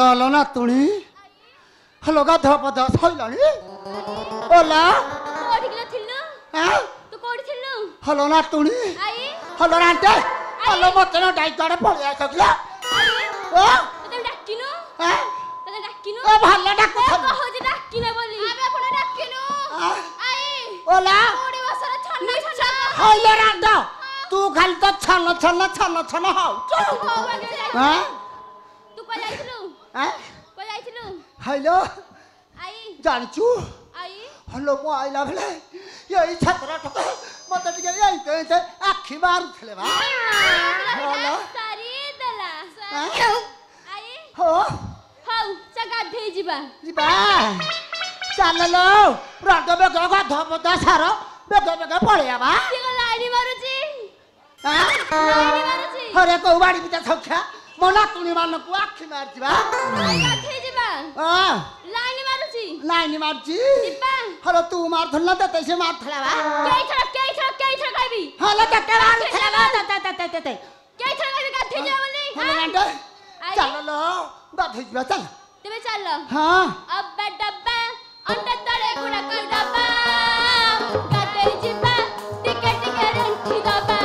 Hello ना तुणी hello गाधा पधा सैलानी ओला कोठी किलो थिल्नु हां तू कोठी थिल्नु हलो ना तुणी आई हलो रांटे हलो मते न डाइ गडे पळि आइसक्ला ओ तते डाकिनु हां तते डाकिनु ओ भल्ला डाकु कहजे डाकिनु बोली आबे आपण डाकिनु आई ओला कोडी बसरा छन्न छन्न हलो रांडा तू खाली तो छन हाउ हां तू को जाइथिलु हां को जाइथिलु हेलो आई जानिछु आई हलो मो आइला भेले यही छतरा टका मते टिके यही कहते आखी मारुथले बा हलो सारी दला आई हो हौ चगा धे जिबा जिबा चललो रांडा बेगा गाधा पधा सारो बेगा पळिया बा सिगो लाइनी मारुची हां लाइनी मारुची हरे को बाड़ी बिता छख्या मोना तुनी मान को आखी मारती बा गाधे जिबा हां लाइनी मारुची लाइनी मारती जिबा हलो तू मार थला त तैसे मार थला बा केइ थरा गाइबी हलो त के मार थला बा त केइ थरा गाइबी गाधे जिबा बोली हलो रांडा चललो गाधे जिबा चल तेबे चल हां अब्बा डब्बा अंडा तळे गुडा कर डब्बा गाधे जिबा टिके टिके रंठी दबा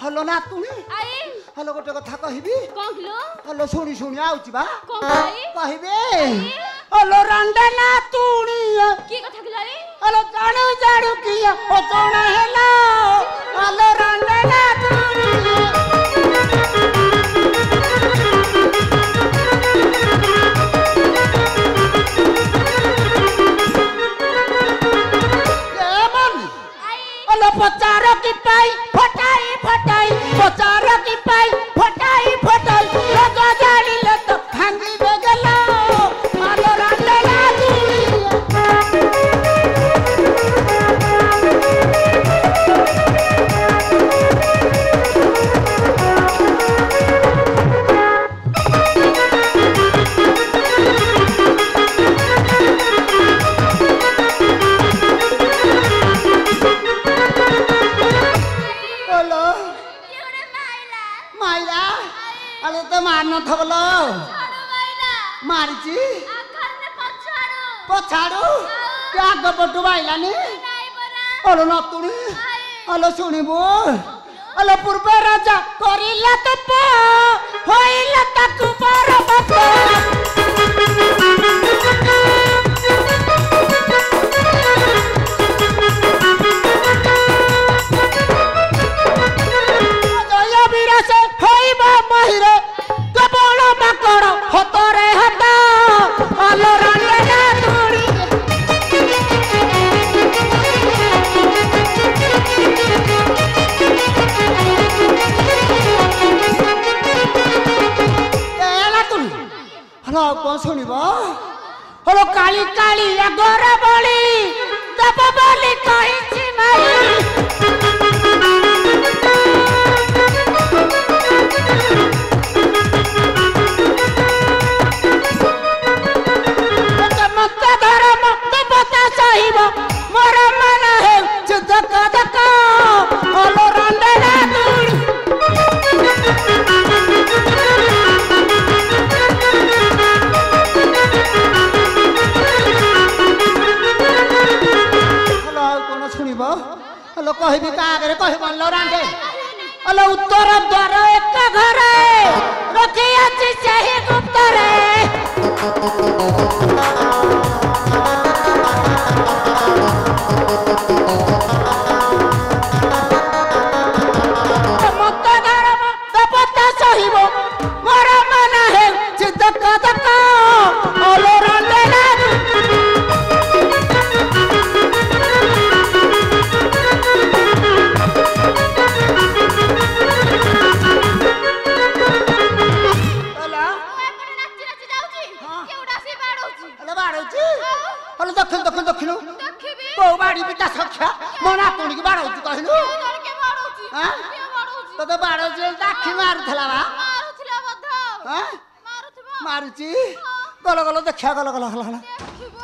हलो ना तुनी आई हलो गोटे कथा कहबी कहलो हलो सुनी सुनी आउची बा कहई कहबे हलो रांडा ना तुनी की कथा कहलाई हलो जाणू किया ओ कोण हेला हलो रांडा ना तुनी पचार की पाई फटाई पचार की पाई फटाई लगा जानी ले तो भांगी बेगला मालो रांडा ना थबलो मारची पछाडू क्या गपटू बाइलानी अलो नतुनी अलो सुनिबो अलो पूर्व राजा करिला तप होइला ताकु पर बाप जय वीर से हलो कौन सुनिबो हलो काली काली अगोर बोली तब बोली कहिछि माई मत धर मत पता चाहिबो मोर मन है जुद्ध कदक हलो रंडना दूर हलो कहबी का आगे कहब लो रांडे हलो उत्तर द्वार एक घरे रखी अछि सही गुप्त रे मत धर्म तपता सहिबो मोर मन है जिद्द कदक हलो रांडे दक्षिण को बाड़ी पिता सख्या मना तुणी की बाड़ौची कहलु तो तो बाड़ौची दाखी मारुथला बा मारुथला बध हां मारुथबा मारुची गलो गलो देखिया गलो गलो गलो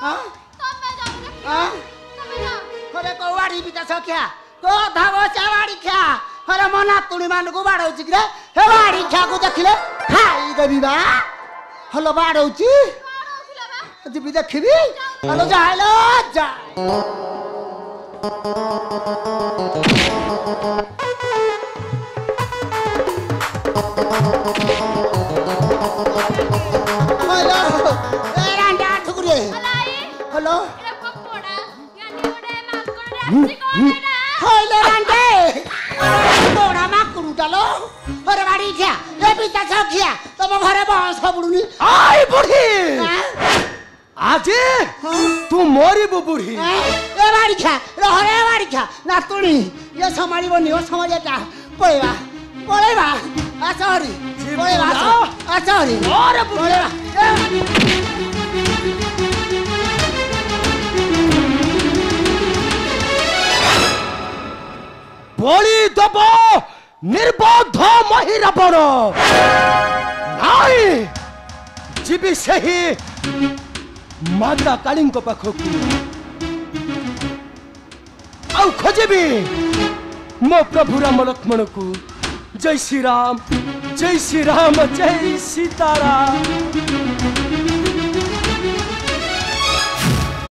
हां तमे जाऊ देखिया हां तमे जा अरे को बाड़ी पिता सख्या तो धावो चावाड़ी ख्या अरे मना तुणी मान को बाड़ौची रे हे बाड़ी ख्या को देखिले खाई देबी बा हलो बाड़ौची जीबी देखिबी हलो जा हेलो जा हेलो ए रांडा ठुकुरे हेलो एरा पकोड़ा गानी ओडे माकोड़ा कोड़ा हेलो रांडे कोड़ा माकुडू डालो अरे बाड़ी खिया ए पिता छखिया तम घरे बांस बुडुनी आई बुढ़ी आज तू मोरी बुढ़ी ए बाड़ी खा रहरे बाड़ी खा ना तुणी ये समारी बनी ओ समारियाटा पळेवा पळेवा आ सॉरी पळेवा आ सॉरी और पळेवा बलि दब निर्बोध महिरावण नाई जीवी सही माता काली पाखक आउ खोजबी मो प्रभु राम लक्ष्मण को जय श्री राम जय सीताराम।